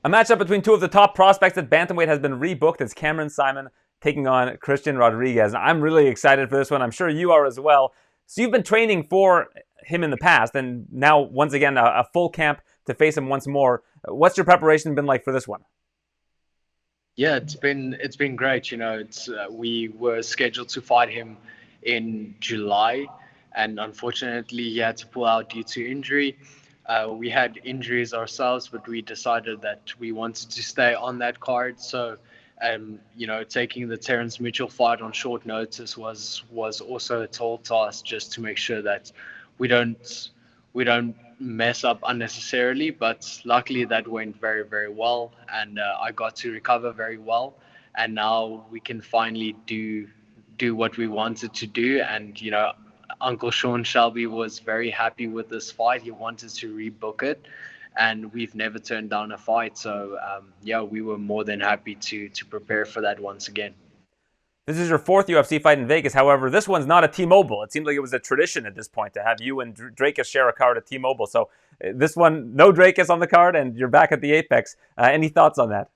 A matchup between two of the top prospects at bantamweight has been rebooked. It's Cameron Saaiman taking on Christian Rodriguez. I'm really excited for this one. I'm sure you are as well. So you've been training for him in the past, and now once again a full camp to face him once more. What's your preparation been like for this one? Yeah, it's been great. It's we were scheduled to fight him in July, and unfortunately he had to pull out due to injury. We had injuries ourselves, but we decided that we wanted to stay on that card. So, taking the Terrence Mitchell fight on short notice was also a tall task, just to make sure that we don't mess up unnecessarily. But luckily, that went very, very well, and I got to recover very well. And now we can finally do what we wanted to do. And Uncle Sean Shelby was very happy with this fight. He wanted to rebook it, and we've never turned down a fight. So yeah, we were more than happy to prepare for that once again. This is your fourth UFC fight in Vegas. However, this one's not a T-Mobile. It seems like it was a tradition at this point to have you and Dricus share a card at T-Mobile. So this one, no Dricus on the card, and you're back at the Apex. Any thoughts on that?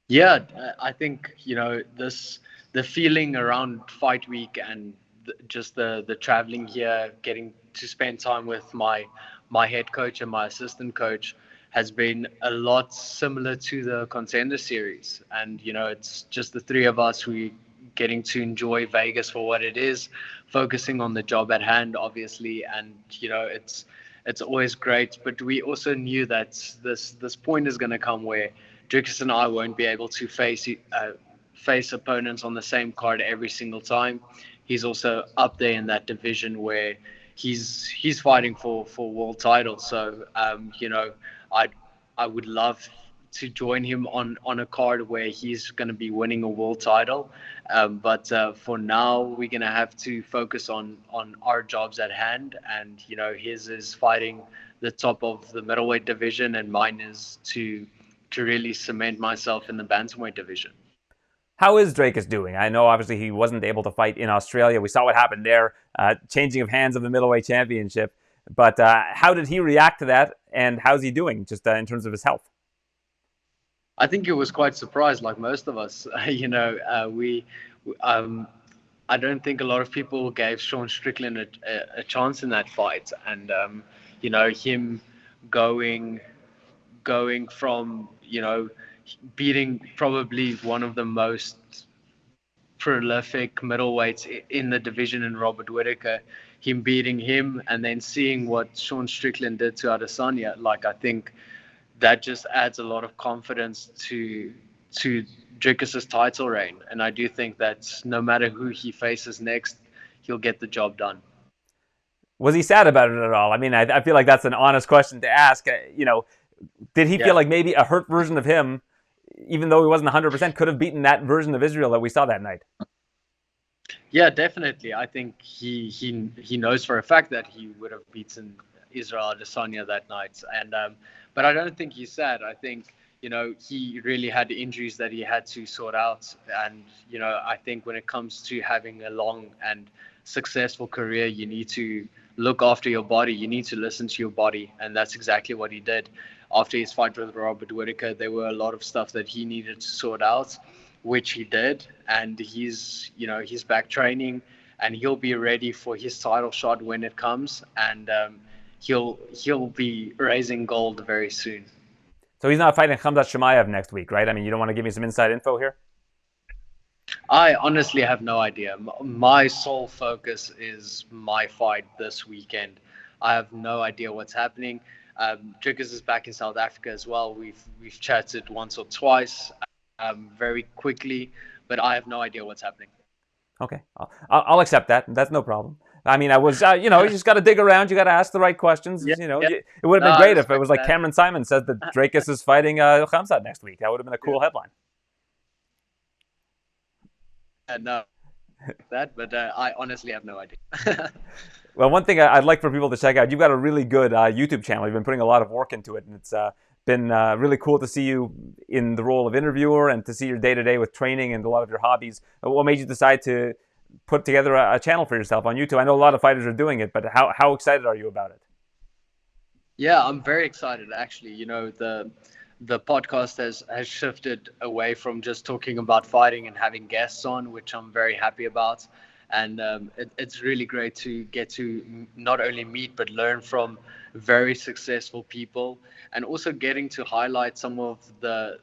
Yeah, I think the feeling around fight week and just the traveling here, getting to spend time with my head coach and my assistant coach has been a lot similar to the Contender Series. And it's just the three of us, we getting to enjoy Vegas for what it is, focusing on the job at hand, obviously. And it's always great, but we also knew that this point is going to come where Dricus and I won't be able to face opponents on the same card every single time. He's also up there in that division where he's fighting for world titles. So I would love to join him on a card where he's going to be winning a world title. But for now, we're going to have to focus on our jobs at hand. And his is fighting the top of the middleweight division, and mine is to really cement myself in the bantamweight division. How is Dracus doing? I know obviously he wasn't able to fight in Australia. We saw what happened there, changing of hands of the middleweight championship. But how did he react to that, and how's he doing just in terms of his health? I think he was quite surprised, like most of us. I don't think a lot of people gave Sean Strickland a chance in that fight, and him going from beating probably one of the most prolific middleweights in the division in Robert Whittaker, him beating him, and then seeing what Sean Strickland did to Adesanya, I think that just adds a lot of confidence to Dricus's title reign. And I do think that no matter who he faces next, he'll get the job done. Was he sad about it at all? I mean, I feel like that's an honest question to ask. Did he feel like maybe a hurt version of him, even though he wasn't 100%, could have beaten that version of Israel that we saw that night? Yeah, definitely. I think he knows for a fact that he would have beaten Israel Adesanya that night. And but I don't think he's sad. I think he really had injuries that he had to sort out. And I think when it comes to having a long and successful career, you need to look after your body. You need to listen to your body, and that's exactly what he did. After his fight with Robert Whittaker, there were a lot of stuff that he needed to sort out, which he did, and he's back training, and he'll be ready for his title shot when it comes, and he'll be raising gold very soon. So he's not fighting Khamzat Chimaev next week, right? I mean, you don't want to give me some inside info here? I honestly have no idea. My sole focus is my fight this weekend. I have no idea what's happening. Dricus is back in South Africa as well. We've chatted once or twice, very quickly, but I have no idea what's happening. Okay, I'll accept that. That's no problem. I mean, you just got to dig around. You got to ask the right questions. Yeah, It would have been great if it was like Cameron Saaiman says that Dracus is fighting Khamzat next week. That would have been a cool headline. No, but I honestly have no idea. Well, one thing I'd like for people to check out, you've got a really good YouTube channel. You've been putting a lot of work into it, and it's been really cool to see you in the role of interviewer and to see your day-to-day with training and a lot of your hobbies. What made you decide to put together a channel for yourself on YouTube? I know a lot of fighters are doing it, but how excited are you about it? Yeah, I'm very excited, actually. the podcast has shifted away from just talking about fighting and having guests on, which I'm very happy about. And it's really great to get to not only meet but learn from very successful people, and also getting to highlight some of the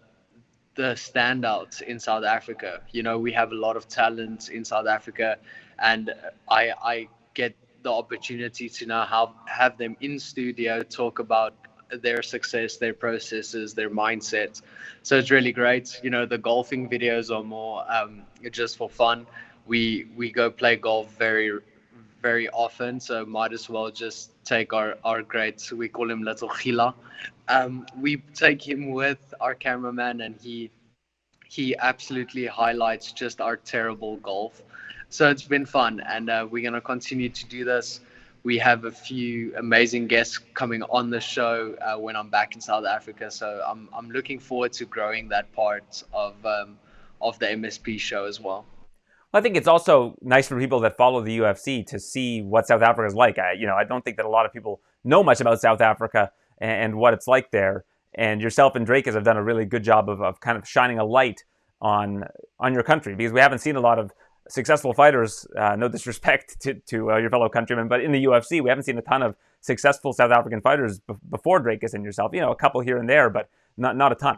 standouts in South Africa. You know, we have a lot of talent in South Africa, and I get the opportunity to now have them in studio talk about their success, their processes, their mindset. So it's really great. You know, the golfing videos are more just for fun. We go play golf very often, so might as well just take our great, we call him Little Gila. We take him with our cameraman, and he absolutely highlights just our terrible golf. So it's been fun, and we're going to continue to do this. We have a few amazing guests coming on the show when I'm back in South Africa. So I'm looking forward to growing that part of the MSP show as well. I think it's also nice for people that follow the UFC to see what South Africa is like. I don't think that a lot of people know much about South Africa and what it's like there. And yourself and Dricus have done a really good job of kind of shining a light on your country, because we haven't seen a lot of successful fighters. No disrespect to your fellow countrymen, but in the UFC, we haven't seen a ton of successful South African fighters before Dricus and yourself. A couple here and there, but not a ton.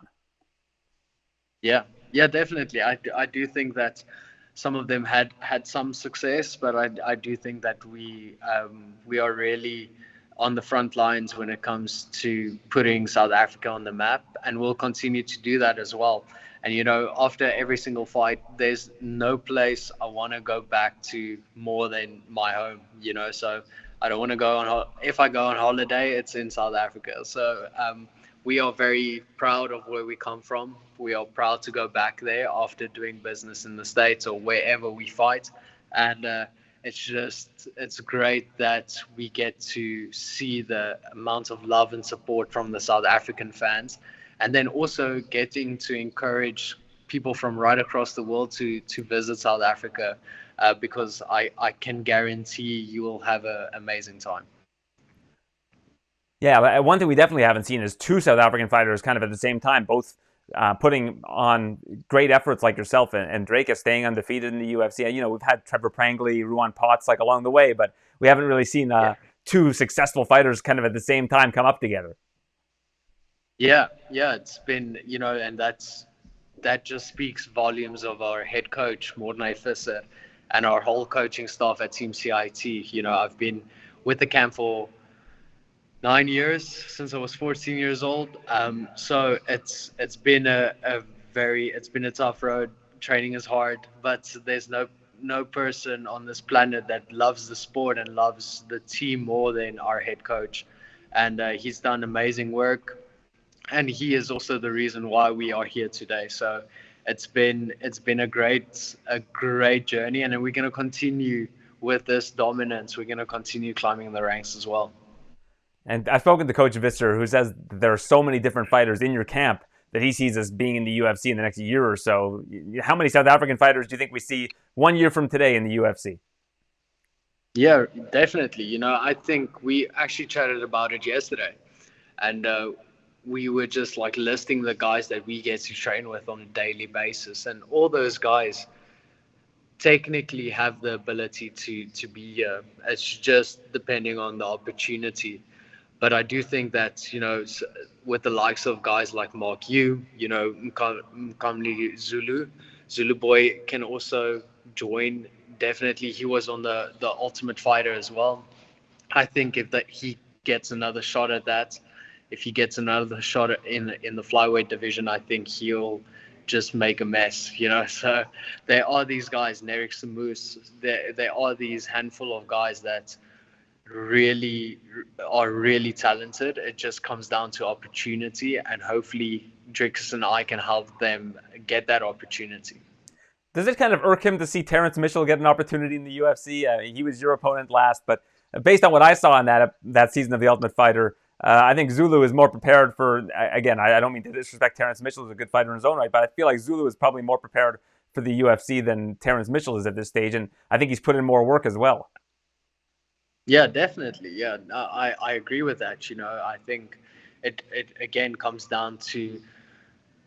Yeah, definitely. I do think that some of them had some success, but I do think that we are really on the front lines when it comes to putting South Africa on the map, and we'll continue to do that as well. And after every single fight, there's no place I want to go back to more than my home. So I don't want to go on. If I go on holiday, it's in South Africa. So we are very proud of where we come from. We are proud to go back there after doing business in the States or wherever we fight. And it's great that we get to see the amount of love and support from the South African fans, and then also getting to encourage people from right across the world to visit South Africa, because I can guarantee you will have an amazing time. Yeah, one thing we definitely haven't seen is two South African fighters kind of at the same time, both putting on great efforts like yourself and Dricus staying undefeated in the UFC. We've had Trevor Prangley, Ruan Potts along the way, but we haven't really seen two successful fighters kind of at the same time come up together. Yeah, it's been, and that just speaks volumes of our head coach, Mornay Visser, and our whole coaching staff at Team CIT. I've been with the camp for 9 years, since I was 14 years old. So it's been it's been a tough road. Training is hard, but there's no person on this planet that loves the sport and loves the team more than our head coach. And he's done amazing work. And he is also the reason why we are here today. So it's been a great journey, and we're going to continue with this dominance. We're going to continue climbing the ranks as well. And I've spoken to Coach Visser, who says there are so many different fighters in your camp that he sees as being in the UFC in the next year or so. How many South African fighters do you think we see 1 year from today in the UFC? Yeah, definitely. I think we actually chatted about it yesterday, and we were just listing the guys that we get to train with on a daily basis, and all those guys technically have the ability to be here. It's just depending on the opportunity. But I do think that, with the likes of guys like Mark Yu, Mkamli Zulu boy can also join. Definitely, he was on the Ultimate Fighter as well. I think if he gets another shot at that, if he gets another shot in the flyweight division, I think he'll just make a mess. So there are these guys, Nerik Samus, there are these handful of guys that really are really talented. It just comes down to opportunity, and hopefully Dricus and I can help them get that opportunity. Does it kind of irk him to see Terrence Mitchell get an opportunity in the UFC? He was your opponent last, but based on what I saw in that season of The Ultimate Fighter, I think Zulu is more prepared for, again, I don't mean to disrespect Terrence Mitchell, is a good fighter in his own right, but I feel like Zulu is probably more prepared for the UFC than Terrence Mitchell is at this stage, and I think he's put in more work as well. Yeah, definitely. Yeah, I agree with that. I think it again comes down to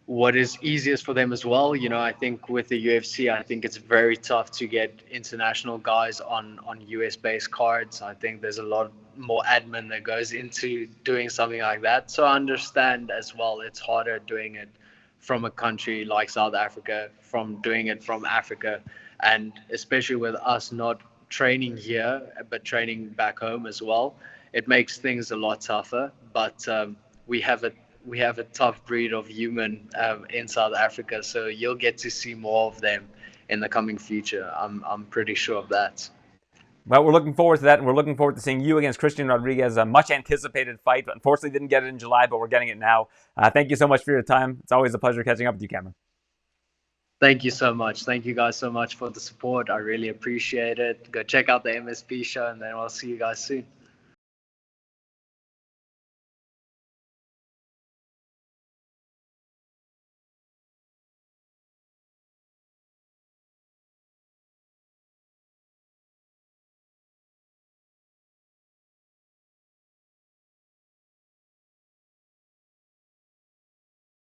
what is easiest for them as well. I think with the UFC, I think it's very tough to get international guys on US based cards. I think there's a lot more admin that goes into doing something like that. So I understand as well it's harder doing it from a country like South Africa, from doing it from Africa, and especially with us not training here but training back home as well, it makes things a lot tougher. But we have a we have a tough breed of human in South Africa, so you'll get to see more of them in the coming future. I'm pretty sure of that. Well, we're looking forward to that, and we're looking forward to seeing you against Christian Rodriguez, a much anticipated fight. Unfortunately, didn't get it in July, but we're getting it now. Thank you so much for your time. It's always a pleasure catching up with you, Cameron. Thank you so much. Thank you guys so much for the support. I really appreciate it. Go check out the MSP show, and then I'll see you guys soon.